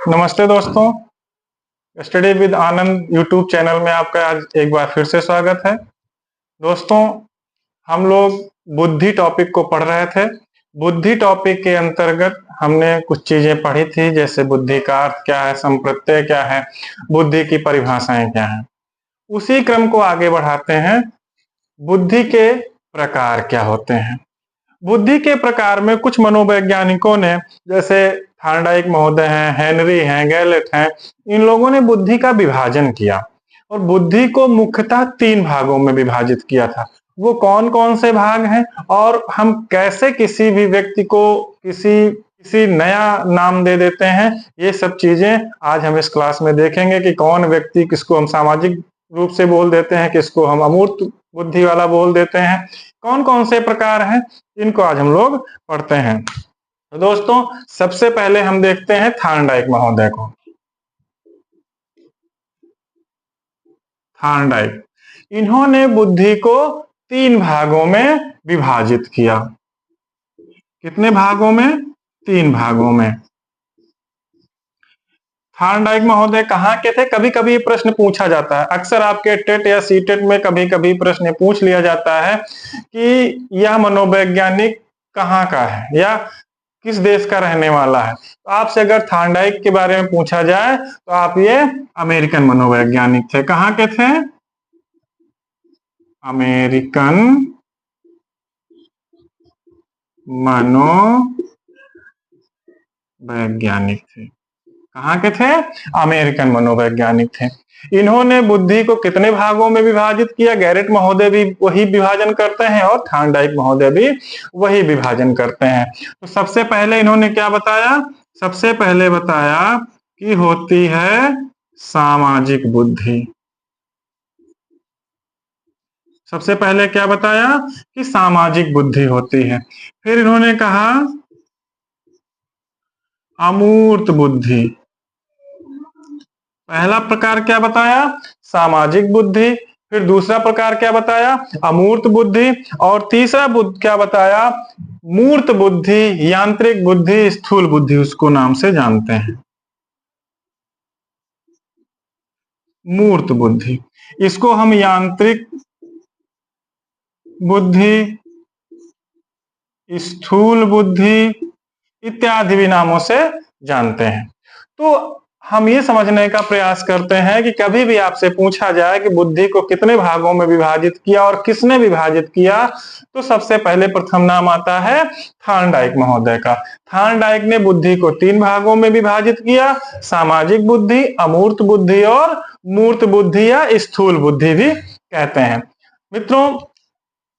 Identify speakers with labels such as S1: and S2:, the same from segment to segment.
S1: नमस्ते दोस्तों, study with Anand YouTube channel में आपका आज एक बार फिर से स्वागत है। दोस्तों, हम लोग बुद्धि टॉपिक को पढ़ रहे थे। बुद्धि टॉपिक के अंतर्गत हमने कुछ चीजें पढ़ी थी, जैसे बुद्धि का अर्थ क्या है, संप्रत्यय क्या है, बुद्धि की परिभाषाएं क्या है। उसी क्रम को आगे बढ़ाते हैं। बुद्धि के प्रकार क्या होते हैं? बुद्धि के प्रकार में कुछ मनोवैज्ञानिकों ने, जैसे थार्नडाइक महोदय हैं, हेनरी हैं, गैलेट हैं, इन लोगों ने बुद्धि का विभाजन किया और बुद्धि को मुख्यतः 3 भागों में विभाजित किया था। वो कौन कौन से भाग हैं और हम कैसे किसी भी व्यक्ति को किसी नया नाम दे देते हैं, ये सब चीजें आज हम इस क्लास में देखेंगे कि कौन व्यक्ति किसको हम सामाजिक रूप से बोल देते हैं, किसको हम अमूर्त बुद्धि वाला बोल देते हैं, कौन कौन से प्रकार हैं, इनको आज हम लोग पढ़ते हैं। तो दोस्तों, सबसे पहले हम देखते हैं थार्नडाइक महोदय को। थार्नडाइक, इन्होंने बुद्धि को 3 भागों में विभाजित किया। कितने भागों में? 3 भागों में। थार्नडाइक महोदय कहाँ के थे? कभी कभी प्रश्न पूछा जाता है, अक्सर आपके टेट या सीटेट में कभी कभी प्रश्न पूछ लिया जाता है कि यह मनोवैज्ञानिक कहाँ का है या किस देश का रहने वाला है। तो आपसे अगर थार्नडाइक के बारे में पूछा जाए तो आप ये अमेरिकन मनोवैज्ञानिक थे। कहाँ के थे? अमेरिकन मनोवैज्ञानिक थे। कहाँ के थे? अमेरिकन मनोवैज्ञानिक थे। इन्होंने बुद्धि को कितने भागों में विभाजित किया? गैरेट महोदय भी वही विभाजन करते हैं और थार्नडाइक महोदय भी वही विभाजन करते हैं। तो सबसे पहले इन्होंने क्या बताया? सबसे पहले बताया कि होती है सामाजिक बुद्धि। सबसे पहले क्या बताया? कि सामाजिक बुद्धि होती है। फिर इन्होंने कहा अमूर्त बुद्धि। पहला प्रकार क्या बताया? सामाजिक बुद्धि। फिर दूसरा प्रकार क्या बताया? अमूर्त बुद्धि। और तीसरा क्या बताया? मूर्त बुद्धि, यांत्रिक बुद्धि, स्थूल बुद्धि उसको नाम से जानते हैं। मूर्त बुद्धि, इसको हम यांत्रिक बुद्धि, स्थूल बुद्धि इत्यादि भी नामों से जानते हैं। तो हम ये समझने का प्रयास करते हैं कि कभी भी आपसे पूछा जाए कि बुद्धि को कितने भागों में विभाजित किया और किसने विभाजित किया, तो सबसे पहले प्रथम नाम आता है थार्नडाइक महोदय का। थार्नडाइक ने बुद्धि को 3 भागों में विभाजित किया, सामाजिक बुद्धि, अमूर्त बुद्धि और मूर्त बुद्धि या स्थूल बुद्धि भी कहते हैं। मित्रों,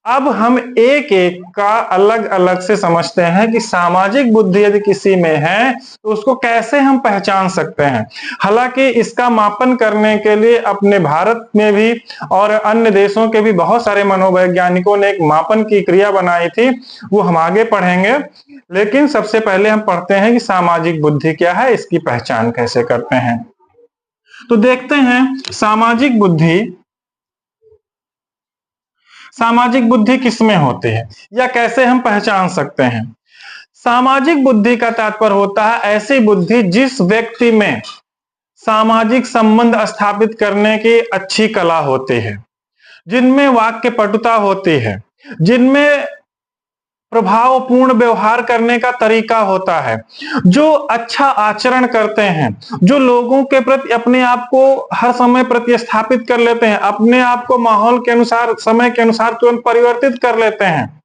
S1: अब हम एक एक का अलग अलग से समझते हैं कि सामाजिक बुद्धि यदि किसी में है तो उसको कैसे हम पहचान सकते हैं। हालांकि इसका मापन करने के लिए अपने भारत में भी और अन्य देशों के भी बहुत सारे मनोवैज्ञानिकों ने एक मापन की क्रिया बनाई थी, वो हम आगे पढ़ेंगे। लेकिन सबसे पहले हम पढ़ते हैं कि सामाजिक बुद्धि क्या है, इसकी पहचान कैसे करते हैं। तो देखते हैं सामाजिक बुद्धि किसमें होती है या कैसे हम पहचान सकते हैं। सामाजिक बुद्धि का तात्पर्य होता है ऐसी बुद्धि जिस व्यक्ति में सामाजिक संबंध स्थापित करने की अच्छी कला होती है, जिनमें वाक्य पटुता होती है, जिनमें प्रभावपूर्ण व्यवहार करने का तरीका होता है, जो अच्छा आचरण करते हैं, जो लोगों के प्रति अपने आप को हर समय प्रतिस्थापित कर लेते हैं, अपने आप को माहौल के अनुसार, समय के अनुसार तुरंत परिवर्तित कर लेते हैं,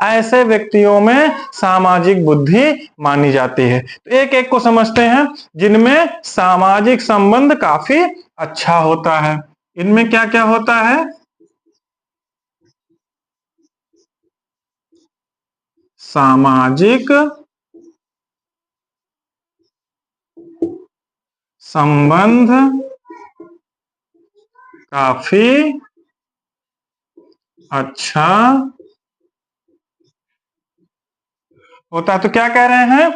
S1: ऐसे व्यक्तियों में सामाजिक बुद्धि मानी जाती है। तो एक एक को समझते हैं। जिनमें सामाजिक संबंध काफी अच्छा होता है, इनमें क्या क्या होता है? सामाजिक संबंध काफी अच्छा होता है। तो क्या कह रहे हैं?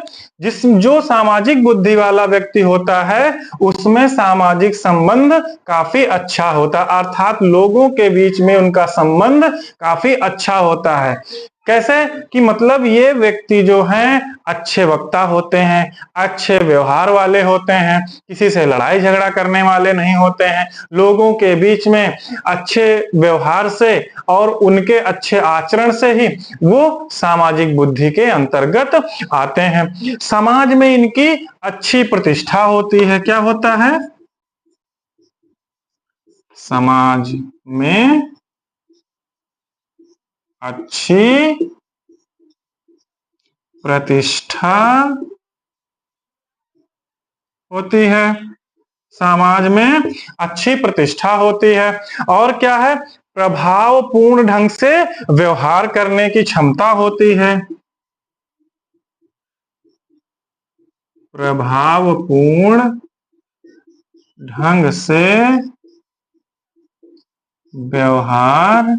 S1: जो सामाजिक बुद्धि वाला व्यक्ति होता है उसमें सामाजिक संबंध काफी अच्छा होता है, अर्थात लोगों के बीच में उनका संबंध काफी अच्छा होता है। कैसे कि मतलब ये व्यक्ति जो हैं अच्छे वक्ता होते हैं, अच्छे व्यवहार वाले होते हैं, किसी से लड़ाई झगड़ा करने वाले नहीं होते हैं, लोगों के बीच में अच्छे व्यवहार से और उनके अच्छे आचरण से ही वो सामाजिक बुद्धि के अंतर्गत आते हैं। समाज में इनकी अच्छी प्रतिष्ठा होती है। क्या होता है? समाज में अच्छी प्रतिष्ठा होती है। समाज में अच्छी प्रतिष्ठा होती है। और क्या है? प्रभावपूर्ण ढंग से व्यवहार करने की क्षमता होती है। प्रभावपूर्ण ढंग से व्यवहार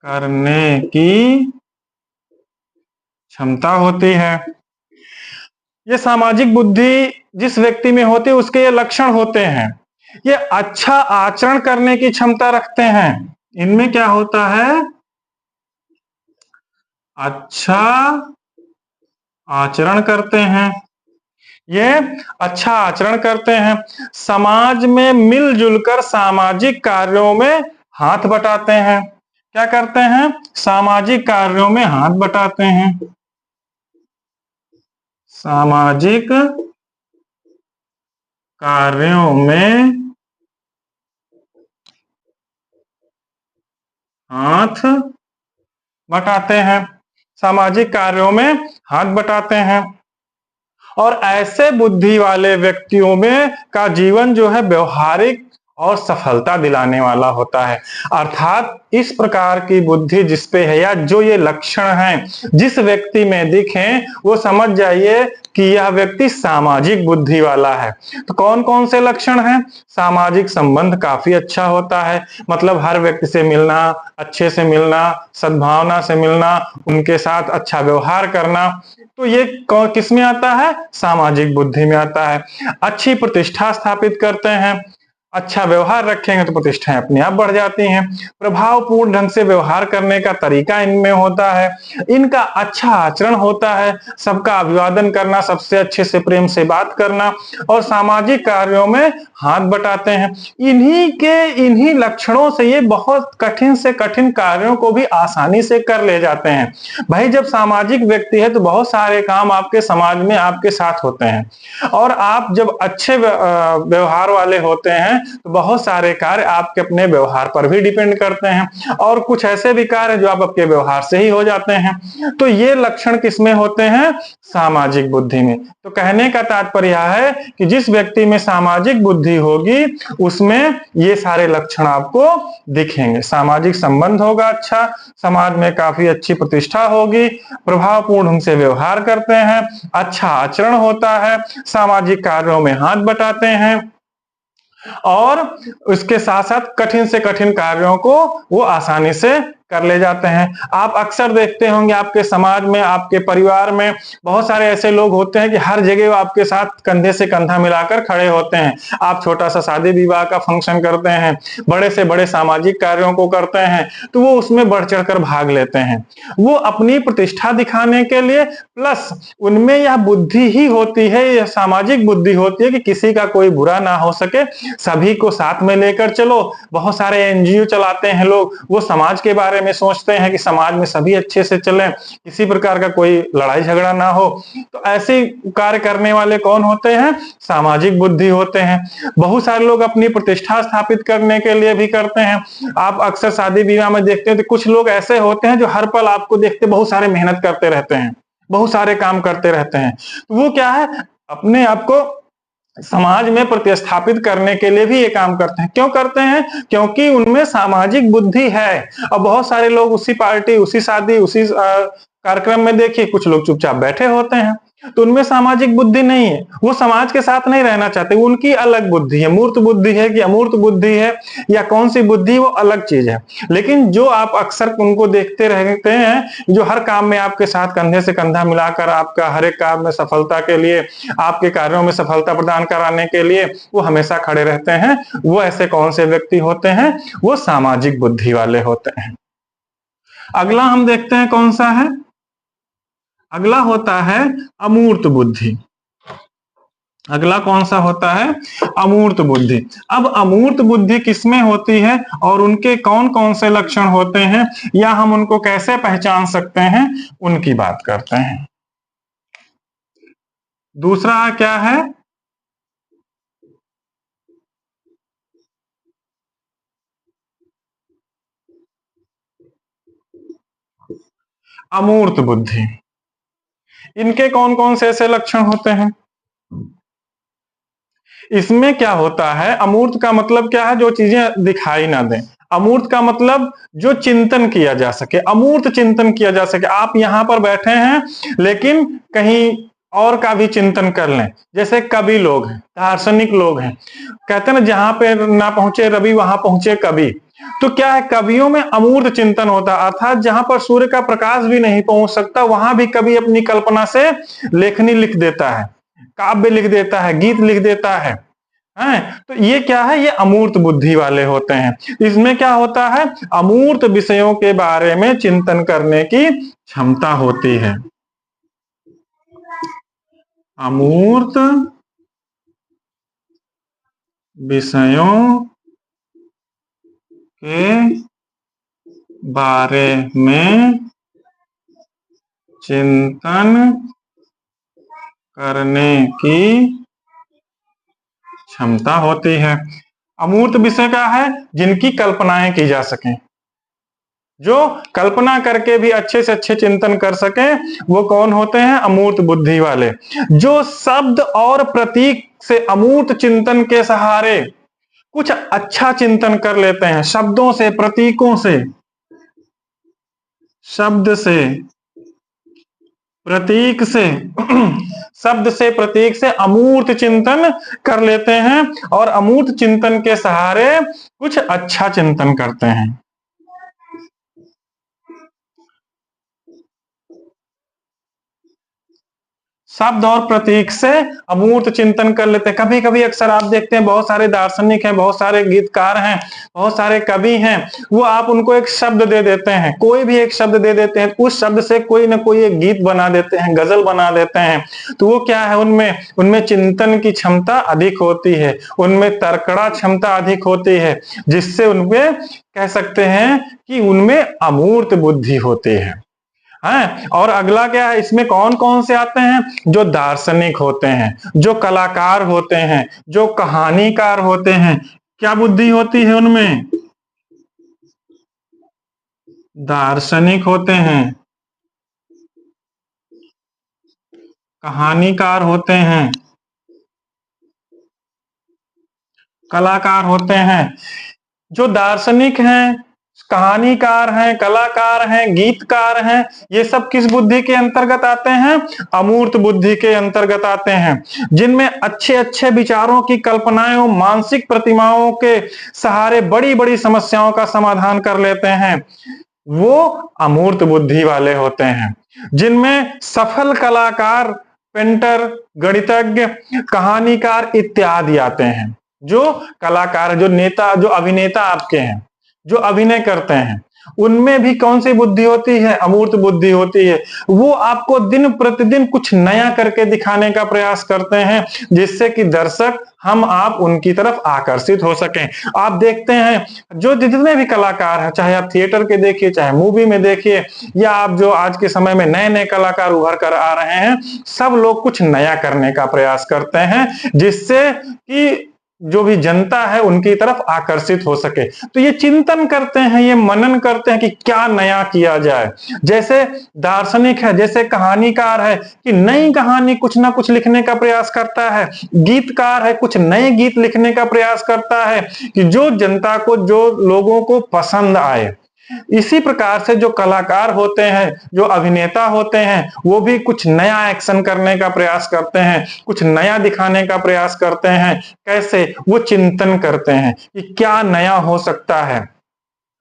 S1: करने की क्षमता होती है। ये सामाजिक बुद्धि जिस व्यक्ति में होती है उसके ये लक्षण होते हैं। ये अच्छा आचरण करने की क्षमता रखते हैं। इनमें क्या होता है? अच्छा आचरण करते हैं। ये अच्छा आचरण करते हैं। समाज में मिलजुल कर सामाजिक कार्यों में हाथ बटाते हैं। क्या करते हैं? सामाजिक कार्यों में हाथ बटाते हैं। सामाजिक कार्यों में हाथ बटाते हैं। सामाजिक कार्यों में हाथ बटाते हैं। और ऐसे बुद्धि वाले व्यक्तियों में का जीवन जो है व्यवहारिक और सफलता दिलाने वाला होता है। अर्थात इस प्रकार की बुद्धि जिसपे है या जो ये लक्षण हैं जिस व्यक्ति में दिखें वो समझ जाइए कि यह व्यक्ति सामाजिक बुद्धि वाला है। तो कौन कौन से लक्षण हैं? सामाजिक संबंध काफी अच्छा होता है, मतलब हर व्यक्ति से मिलना, अच्छे से मिलना, सद्भावना से मिलना, उनके साथ अच्छा व्यवहार करना। तो ये किस में आता है? सामाजिक बुद्धि में आता है। अच्छी प्रतिष्ठा स्थापित करते हैं। अच्छा व्यवहार रखेंगे तो प्रतिष्ठाएं अपने आप बढ़ जाती हैं। प्रभावपूर्ण ढंग से व्यवहार करने का तरीका इनमें होता है। इनका अच्छा आचरण होता है, सबका अभिवादन करना, सबसे अच्छे से प्रेम से बात करना और सामाजिक कार्यों में हाथ बटाते हैं। इन्हीं लक्षणों से ये बहुत कठिन से कठिन कार्यों को भी आसानी से कर ले जाते हैं। भाई जब सामाजिक व्यक्ति है तो बहुत सारे काम आपके समाज में आपके साथ होते हैं और आप जब अच्छे व्यवहार वाले होते हैं तो बहुत सारे कार्य आपके अपने व्यवहार पर भी डिपेंड करते हैं और कुछ ऐसे भी कार्य जो आप आपके व्यवहार से ही हो जाते हैं। तो ये लक्षण किसमें होते हैं? सामाजिक बुद्धि में। तो कहने का तात्पर्य यह है कि जिस व्यक्ति में सामाजिक बुद्धि होगी उसमें ये सारे लक्षण आपको दिखेंगे। सामाजिक संबंध होगा अच्छा, समाज में काफी अच्छी प्रतिष्ठा होगी, प्रभावपूर्ण ढंग से व्यवहार करते हैं, अच्छा आचरण होता है, सामाजिक कार्यों में हाथ बटाते हैं और उसके साथ साथ कठिन से कठिन कार्यों को वो आसानी से कर ले जाते हैं। आप अक्सर देखते होंगे आपके समाज में, आपके परिवार में बहुत सारे ऐसे लोग होते हैं कि हर जगह वो आपके साथ कंधे से कंधा मिलाकर खड़े होते हैं। आप छोटा सा शादी विवाह का फंक्शन करते हैं, बड़े से बड़े सामाजिक कार्यों को करते हैं तो वो उसमें बढ़ चढ़कर भाग लेते हैं। वो अपनी प्रतिष्ठा दिखाने के लिए, प्लस उनमें यह बुद्धि ही होती है, यह सामाजिक बुद्धि होती है कि किसी का कोई बुरा ना हो सके, सभी को साथ में लेकर चलो। बहुत सारे एनजीओ चलाते हैं लोग, वो समाज के बारे में सोचते हैं कि समाज में सभी अच्छे से चलें, किसी प्रकार का कोई लड़ाई झगड़ा ना हो। तो ऐसे कार्य करने वाले कौन होते हैं? सामाजिक बुद्धि होते हैं। बहुत सारे लोग अपनी प्रतिष्ठा स्थापित करने के लिए भी करते हैं। आप अक्सर शादी विवाह में देखते हैं तो कुछ लोग ऐसे होते हैं जो हर पल आपको देखते बहुत सारे मेहनत करते रहते हैं, बहुत सारे काम करते रहते हैं। तो वो क्या है? अपने आप को समाज में प्रतिस्थापित करने के लिए भी ये काम करते हैं। क्यों करते हैं? क्योंकि उनमें सामाजिक बुद्धि है। और बहुत सारे लोग उसी पार्टी, उसी शादी, उसी कार्यक्रम में देखिए कुछ लोग चुपचाप बैठे होते हैं, तो उनमें सामाजिक बुद्धि नहीं है, वो समाज के साथ नहीं रहना चाहते। उनकी अलग बुद्धि है, मूर्त बुद्धि है कि अमूर्त बुद्धि है या कौन सी बुद्धि, वो अलग चीज है। लेकिन जो आप अक्सर उनको देखते रहते हैं जो हर काम में आपके साथ कंधे से कंधा मिलाकर आपका हर एक काम में सफलता के लिए, आपके कार्यों में सफलता प्रदान कराने के लिए वो हमेशा खड़े रहते हैं, वो ऐसे कौन से व्यक्ति होते हैं? वो सामाजिक बुद्धि वाले होते हैं। अगला हम देखते हैं कौन सा है। अगला होता है अमूर्त बुद्धि। अगला कौन सा होता है? अमूर्त बुद्धि। अब अमूर्त बुद्धि किसमें होती है और उनके कौन कौन से लक्षण होते हैं या हम उनको कैसे पहचान सकते हैं, उनकी बात करते हैं। दूसरा क्या है? अमूर्त बुद्धि। इनके कौन कौन से ऐसे लक्षण होते हैं? इसमें क्या होता है, अमूर्त का मतलब क्या है? जो चीजें दिखाई ना दें। अमूर्त का मतलब जो चिंतन किया जा सके, अमूर्त चिंतन किया जा सके। आप यहां पर बैठे हैं लेकिन कहीं और का भी चिंतन कर लें। जैसे कवि लोग हैं, दार्शनिक लोग हैं, कहते हैं ना जहां पे ना पहुंचे रवि वहां पहुंचे कवि। तो क्या है, कवियों में अमूर्त चिंतन होता है, अर्थात जहां पर सूर्य का प्रकाश भी नहीं पहुंच सकता वहां भी कवि अपनी कल्पना से लेखनी लिख देता है, काव्य लिख देता है, गीत लिख देता है। हैं? तो ये क्या है, ये अमूर्त बुद्धि वाले होते हैं। इसमें क्या होता है, अमूर्त विषयों के बारे में चिंतन करने की क्षमता होती है। अमूर्त विषयों के बारे में चिंतन करने की क्षमता होती है। अमूर्त विषय क्या है? जिनकी कल्पनाएं की जा सकें, जो कल्पना करके भी अच्छे से अच्छे चिंतन कर सके, वो कौन होते हैं? अमूर्त बुद्धि वाले। जो शब्द और प्रतीक से अमूर्त चिंतन के सहारे कुछ अच्छा चिंतन कर लेते हैं, शब्दों से, प्रतीकों से, शब्द से, प्रतीक से शब्द से, प्रतीक से अमूर्त चिंतन कर लेते हैं और अमूर्त चिंतन के सहारे कुछ अच्छा चिंतन करते हैं। शब्द और प्रतीक से अमूर्त चिंतन कर लेते हैं। कभी कभी अक्सर आप देखते हैं बहुत सारे दार्शनिक हैं, बहुत सारे गीतकार हैं, बहुत सारे कवि हैं, वो आप उनको एक शब्द दे देते हैं, कोई भी एक शब्द दे देते हैं, उस शब्द से कोई ना कोई एक गीत बना देते हैं, गजल बना देते हैं। तो वो क्या है, उनमें उनमें चिंतन की क्षमता अधिक होती है, उनमें तर्कड़ा क्षमता अधिक होती है, जिससे उनमें कह सकते हैं कि उनमें अमूर्त बुद्धि होती है। हैं? और अगला क्या है, इसमें कौन कौन से आते हैं? जो दार्शनिक होते हैं, जो कलाकार होते हैं, जो कहानीकार होते हैं, क्या बुद्धि होती है उनमें? दार्शनिक होते हैं, कहानीकार होते हैं, कलाकार होते हैं। जो दार्शनिक हैं, कहानीकार हैं, कलाकार हैं, गीतकार हैं, ये सब किस बुद्धि के अंतर्गत आते हैं? अमूर्त बुद्धि के अंतर्गत आते हैं। जिनमें अच्छे अच्छे विचारों की कल्पनाओं, मानसिक प्रतिमाओं के सहारे बड़ी बड़ी समस्याओं का समाधान कर लेते हैं, वो अमूर्त बुद्धि वाले होते हैं। जिनमें सफल कलाकार, पेंटर, गणितज्ञ, कहानीकार इत्यादि आते हैं। जो कलाकार, जो नेता, जो अभिनेता आपके हैं, जो अभिनय करते हैं, उनमें भी कौन सी बुद्धि होती है? अमूर्त बुद्धि होती है। वो आपको दिन प्रतिदिन कुछ नया करके दिखाने का प्रयास करते हैं, जिससे कि दर्शक, हम आप उनकी तरफ आकर्षित हो सकें। आप देखते हैं जो जितने भी कलाकार हैं, चाहे आप थिएटर के देखिए, चाहे मूवी में देखिए, या आप जो आज के समय में नए नए कलाकार उभर कर आ रहे हैं, सब लोग कुछ नया करने का प्रयास करते हैं, जिससे कि जो भी जनता है उनकी तरफ आकर्षित हो सके। तो ये चिंतन करते हैं, ये मनन करते हैं कि क्या नया किया जाए। जैसे दार्शनिक है, जैसे कहानीकार है कि नई कहानी कुछ ना कुछ लिखने का प्रयास करता है, गीतकार है कुछ नए गीत लिखने का प्रयास करता है कि जो जनता को, जो लोगों को पसंद आए। इसी प्रकार से जो कलाकार होते हैं, जो अभिनेता होते हैं, वो भी कुछ नया एक्शन करने का प्रयास करते हैं, कुछ नया दिखाने का प्रयास करते हैं। कैसे? वो चिंतन करते हैं कि क्या नया हो सकता है।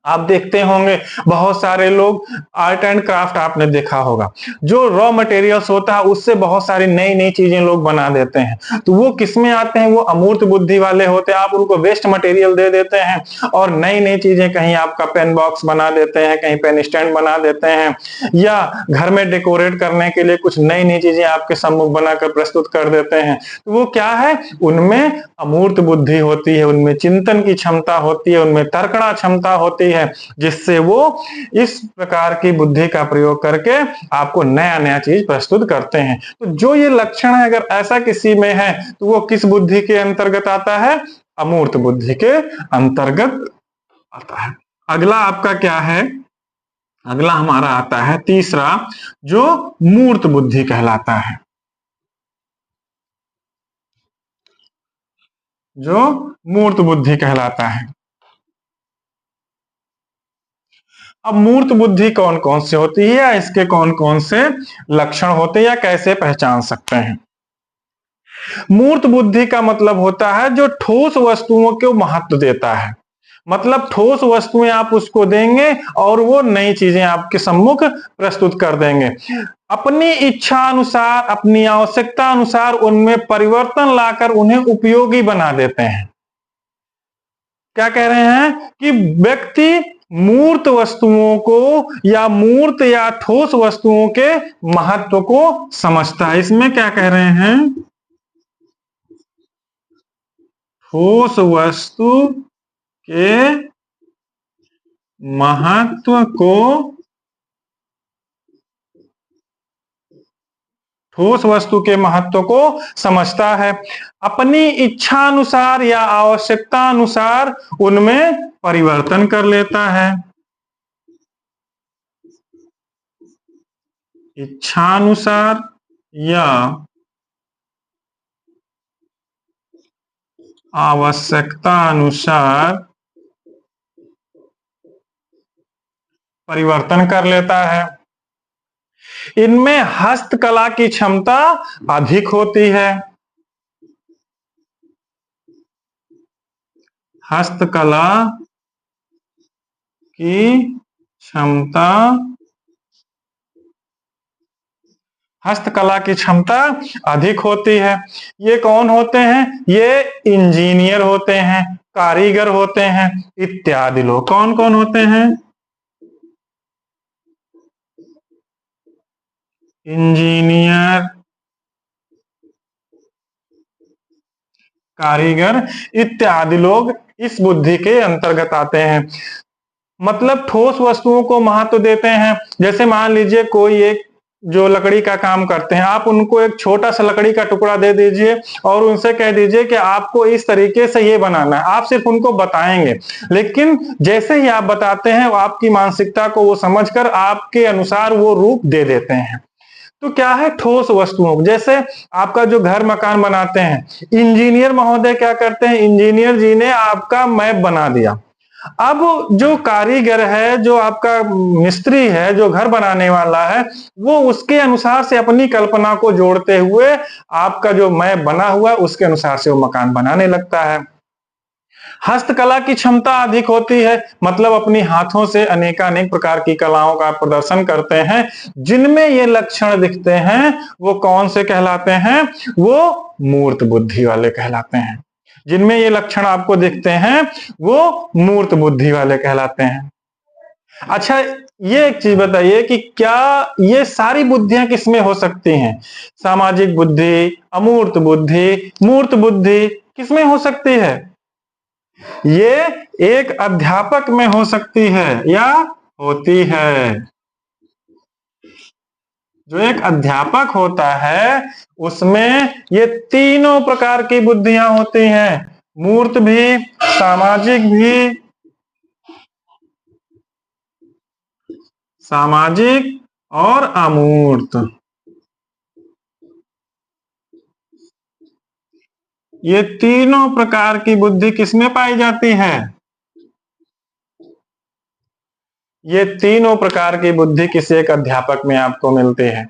S1: आप देखते होंगे बहुत सारे लोग आर्ट एंड क्राफ्ट आपने देखा होगा, जो रॉ मटेरियल्स होता है उससे बहुत सारी नई नई चीजें लोग बना देते हैं। तो वो किसमें आते हैं? वो अमूर्त बुद्धि वाले होते हैं। आप उनको वेस्ट मटेरियल दे देते हैं और नई नई चीजें, कहीं आपका पेन बॉक्स बना देते हैं, कहीं पेन स्टैंड बना देते हैं, या घर में डेकोरेट करने के लिए कुछ नई नई चीजें आपके सम्मुख बनाकर प्रस्तुत कर देते हैं। तो वो क्या है? उनमें अमूर्त बुद्धि होती है, उनमें चिंतन की क्षमता होती है, उनमें तर्कणा क्षमता होती है, जिससे वो इस प्रकार की बुद्धि का प्रयोग करके आपको नया नया चीज प्रस्तुत करते हैं। तो जो ये लक्षण है, अगर ऐसा किसी में है तो वो किस बुद्धि के अंतर्गत आता है? अमूर्त बुद्धि के अंतर्गत आता है। अगला आपका क्या है? अगला हमारा आता है तीसरा, जो मूर्त बुद्धि कहलाता है। जो मूर्त बुद्धि कहलाता है। अब मूर्त बुद्धि कौन कौन से होती है, या इसके कौन कौन से लक्षण होते हैं, या कैसे पहचान सकते हैं? मूर्त बुद्धि का मतलब होता है जो ठोस वस्तुओं को महत्व देता है। मतलब ठोस वस्तुएं आप उसको देंगे और वो नई चीजें आपके सम्मुख प्रस्तुत कर देंगे। अपनी इच्छा अनुसार, अपनी आवश्यकता अनुसार उनमें परिवर्तन लाकर उन्हें उपयोगी बना देते हैं। क्या कह रहे हैं? कि व्यक्ति मूर्त वस्तुओं को या मूर्त या ठोस वस्तुओं के महत्व को समझता है। इसमें क्या कह रहे हैं? ठोस वस्तु के महत्व को, ठोस वस्तु के महत्व को समझता है। अपनी इच्छा अनुसार या आवश्यकता अनुसार उनमें परिवर्तन कर लेता है। इच्छानुसार या आवश्यकता अनुसार परिवर्तन कर लेता है। इनमें हस्तकला की क्षमता अधिक होती है। हस्तकला की क्षमता, हस्तकला की क्षमता अधिक होती है। ये कौन होते हैं? ये इंजीनियर होते हैं, कारीगर होते हैं, इत्यादि लोग। कौन कौन होते हैं? इंजीनियर, कारीगर इत्यादि लोग इस बुद्धि के अंतर्गत आते हैं। मतलब ठोस वस्तुओं को महत्व देते हैं। जैसे मान लीजिए कोई एक जो लकड़ी का काम करते हैं, आप उनको एक छोटा सा लकड़ी का टुकड़ा दे दीजिए और उनसे कह दीजिए कि आपको इस तरीके से ये बनाना है। आप सिर्फ उनको बताएंगे, लेकिन जैसे ही आप बताते हैं आपकी मानसिकता को वो समझकर आपके अनुसार वो रूप दे देते हैं। तो क्या है? ठोस वस्तुओं, जैसे आपका जो घर मकान बनाते हैं, इंजीनियर महोदय क्या करते हैं? इंजीनियर जी ने आपका मैप बना दिया। अब जो कारीगर है, जो आपका मिस्त्री है, जो घर बनाने वाला है, वो उसके अनुसार से अपनी कल्पना को जोड़ते हुए आपका जो मैप बना हुआ है उसके अनुसार से वो मकान बनाने लगता है। हस्तकला की क्षमता अधिक होती है, मतलब अपनी हाथों से अनेकानेक प्रकार की कलाओं का प्रदर्शन करते हैं। जिनमें ये लक्षण दिखते हैं वो कौन से कहलाते हैं? वो मूर्त बुद्धि वाले कहलाते हैं। जिनमें ये लक्षण आपको दिखते हैं वो मूर्त बुद्धि वाले कहलाते हैं। अच्छा, ये एक चीज बताइए कि क्या ये सारी बुद्धियां किसमें हो सकती हैं? सामाजिक बुद्धि, अमूर्त बुद्धि, मूर्त बुद्धि किसमें हो सकती है? ये एक अध्यापक में हो सकती है या होती है। जो एक अध्यापक होता है उसमें ये तीनों प्रकार की बुद्धियां होती हैं, मूर्त भी, सामाजिक भी, सामाजिक और अमूर्त। ये तीनों प्रकार की बुद्धि किसमें पाई जाती है? ये तीनों प्रकार की बुद्धि किसी एक अध्यापक में आपको मिलती है।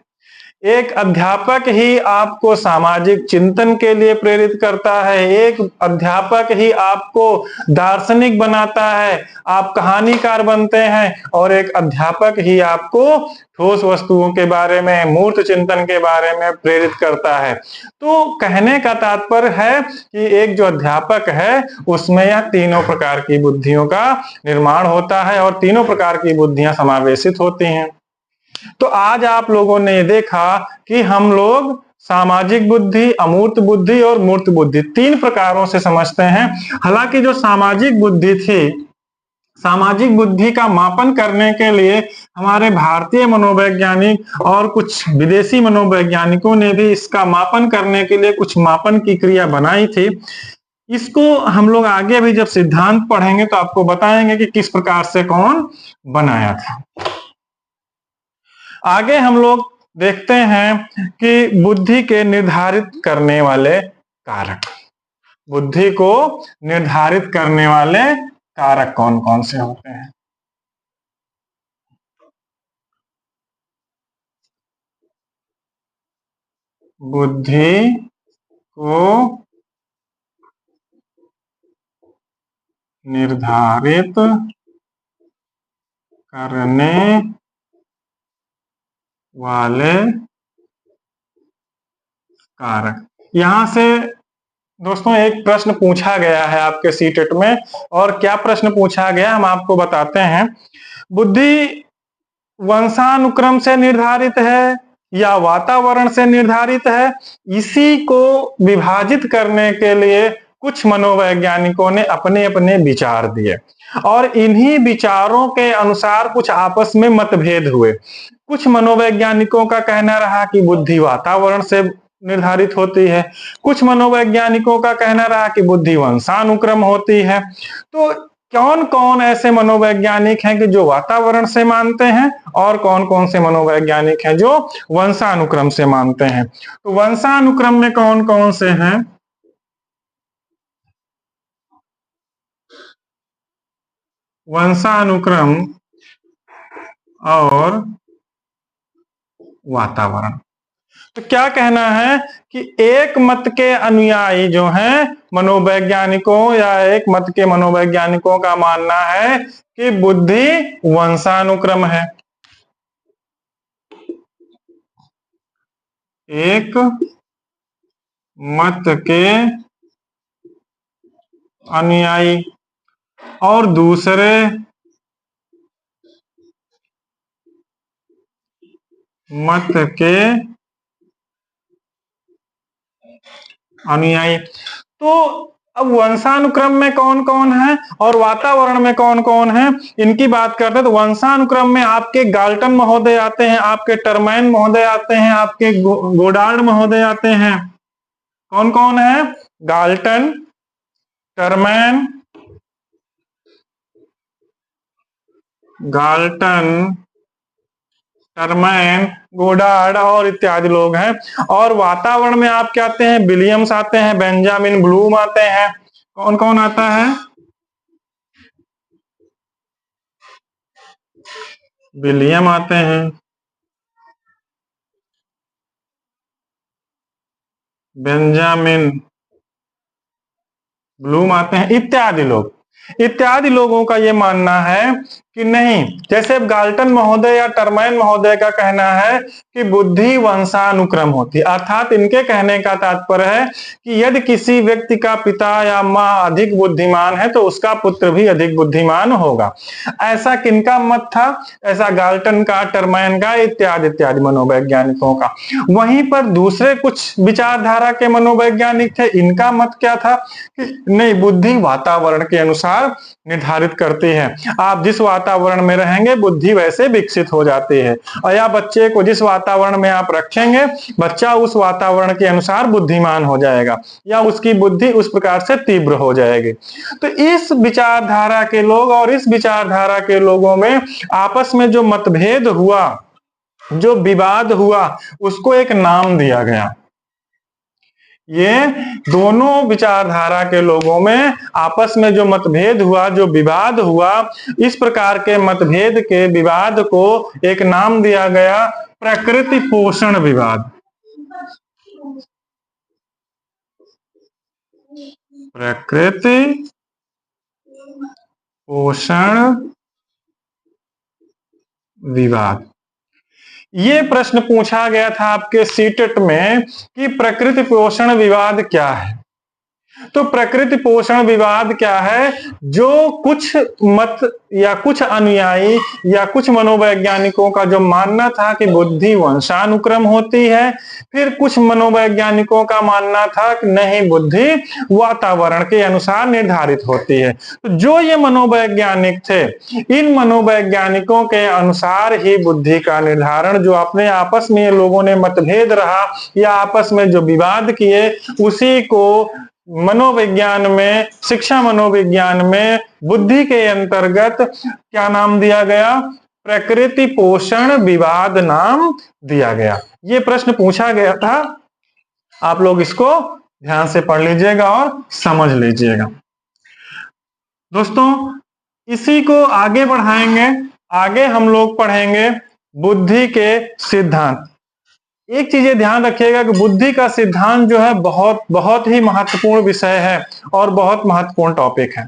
S1: एक अध्यापक ही आपको सामाजिक चिंतन के लिए प्रेरित करता है, एक अध्यापक ही आपको दार्शनिक बनाता है, आप कहानीकार बनते हैं, और एक अध्यापक ही आपको ठोस वस्तुओं के बारे में, मूर्त चिंतन के बारे में प्रेरित करता है। तो कहने का तात्पर्य है कि एक जो अध्यापक है उसमें यह तीनों प्रकार की बुद्धियों का निर्माण होता है और तीनों प्रकार की बुद्धियां समावेशित होती हैं। तो आज आप लोगों ने देखा कि हम लोग सामाजिक बुद्धि, अमूर्त बुद्धि और मूर्त बुद्धि तीन प्रकारों से समझते हैं। हालांकि जो सामाजिक बुद्धि थी, सामाजिक बुद्धि का मापन करने के लिए हमारे भारतीय मनोवैज्ञानिक और कुछ विदेशी मनोवैज्ञानिकों ने भी इसका मापन करने के लिए कुछ मापन की क्रिया बनाई थी। इसको हम लोग आगे भी जब सिद्धांत पढ़ेंगे तो आपको बताएंगे कि किस प्रकार से कौन बनाया था। आगे हम लोग देखते हैं कि बुद्धि के निर्धारित करने वाले कारक, बुद्धि को निर्धारित करने वाले कारक कौन कौन से होते हैं। बुद्धि को निर्धारित करने वाले कारक। यहां से दोस्तों एक प्रश्न पूछा गया है आपके सीटेट में, और क्या प्रश्न पूछा गया हम आपको बताते हैं। बुद्धि वंशानुक्रम से निर्धारित है या वातावरण से निर्धारित है, इसी को विभाजित करने के लिए कुछ मनोवैज्ञानिकों ने अपने अपने विचार दिए और इन्हीं विचारों के अनुसार कुछ आपस में मतभेद हुए। कुछ मनोवैज्ञानिकों का कहना रहा कि बुद्धि वातावरण से निर्धारित होती है, कुछ मनोवैज्ञानिकों का कहना रहा कि बुद्धि वंशानुक्रम होती है। तो कौन कौन ऐसे मनोवैज्ञानिक हैं कि जो वातावरण से मानते हैं और कौन कौन से मनोवैज्ञानिक हैं जो वंशानुक्रम से मानते हैं। तो वंशानुक्रम में कौन कौन से हैं? वंशानुक्रम और वातावरण। तो क्या कहना है कि एक मत के अनुयायी जो हैं मनोवैज्ञानिकों या एक मत के मनोवैज्ञानिकों का मानना है कि बुद्धि वंशानुक्रम है। एक मत के अनुयायी और दूसरे मत के अनुयायी। तो अब वंशानुक्रम में कौन कौन है और वातावरण में कौन कौन है, इनकी बात करते हैं। तो वंशानुक्रम में आपके गाल्टन महोदय आते हैं, आपके टर्मैन महोदय आते हैं, आपके गोडार्ड महोदय आते हैं। कौन कौन है? गाल्टन, टर्मैन, टर्मैन, गोडार्ड और इत्यादि लोग हैं। और वातावरण में आप क्या आते हैं? विलियम्स आते हैं, बेंजामिन ब्लूम आते हैं। कौन कौन आता है? विलियम आते हैं, बेंजामिन ब्लूम आते हैं, इत्यादि लोगों का यह मानना है कि नहीं, जैसे गाल्टन महोदय या टर्मैन महोदय का कहना है कि बुद्धि वंशानुक्रम होती है। अर्थात इनके कहने का तात्पर्य है कि यदि किसी व्यक्ति का पिता या मां अधिक बुद्धिमान है तो उसका पुत्र भी अधिक बुद्धिमान होगा। ऐसा किनका मत था? ऐसा गाल्टन का, टर्मैन का, इत्यादि इत्यादि मनोवैज्ञानिकों का। वहीं पर दूसरे कुछ विचारधारा के मनोवैज्ञानिक थे, इनका मत क्या था कि नहीं, बुद्धि वातावरण के अनुसार निर्धारित करती है। आप जिस वातावरण में रहेंगे बुद्धि वैसे विकसित हो जाती है, और या बच्चे को जिस वातावरण में आप रखेंगे बच्चा उस वातावरण के अनुसार बुद्धिमान हो जाएगा या उसकी बुद्धि उस प्रकार से तीव्र हो जाएगी। तो इस विचारधारा के लोग और इस विचारधारा के लोगों में आपस में जो मतभेद हुआ, जो विवाद हुआ, उसको एक नाम दिया गया। ये दोनों विचारधारा के लोगों में आपस में जो मतभेद हुआ, जो विवाद हुआ, इस प्रकार के मतभेद के विवाद को एक नाम दिया गया प्रकृति पोषण विवाद। प्रकृति पोषण विवाद। ये प्रश्न पूछा गया था आपके सीटेट में कि प्रकृति पोषण विवाद क्या है। तो प्रकृति पोषण विवाद क्या है? जो कुछ मत या कुछ अनुयायी या कुछ मनोवैज्ञानिकों का जो मानना था कि बुद्धि वंशानुक्रम होती है, फिर कुछ मनोवैज्ञानिकों का मानना था कि नहीं, बुद्धि वातावरण के अनुसार निर्धारित होती है। तो जो ये मनोवैज्ञानिक थे, इन मनोवैज्ञानिकों के अनुसार ही बुद्धि का निर्धारण, जो अपने आपस में ये लोगों ने मतभेद रहा या आपस में जो विवाद किए, उसी को मनोविज्ञान में, शिक्षा मनोविज्ञान में बुद्धि के अंतर्गत क्या नाम दिया गया? प्रकृति पोषण विवाद नाम दिया गया। ये प्रश्न पूछा गया था, आप लोग इसको ध्यान से पढ़ लीजिएगा और समझ लीजिएगा। दोस्तों, इसी को आगे बढ़ाएंगे। आगे हम लोग पढ़ेंगे बुद्धि के सिद्धांत। एक चीज ध्यान रखिएगा कि बुद्धि का सिद्धांत जो है बहुत ही महत्वपूर्ण विषय है और बहुत महत्वपूर्ण टॉपिक है।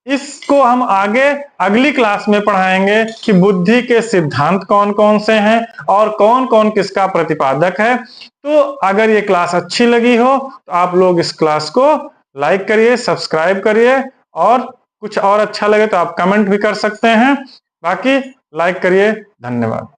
S1: इसको हम आगे अगली क्लास में पढ़ाएंगे कि बुद्धि के सिद्धांत कौन कौन से हैं और कौन कौन किसका प्रतिपादक है। तो अगर ये क्लास अच्छी लगी हो तो आप लोग इस क्लास को लाइक करिए, सब्सक्राइब करिए, और कुछ और अच्छा लगे तो आप कमेंट भी कर सकते हैं। बाकी लाइक करिए। धन्यवाद।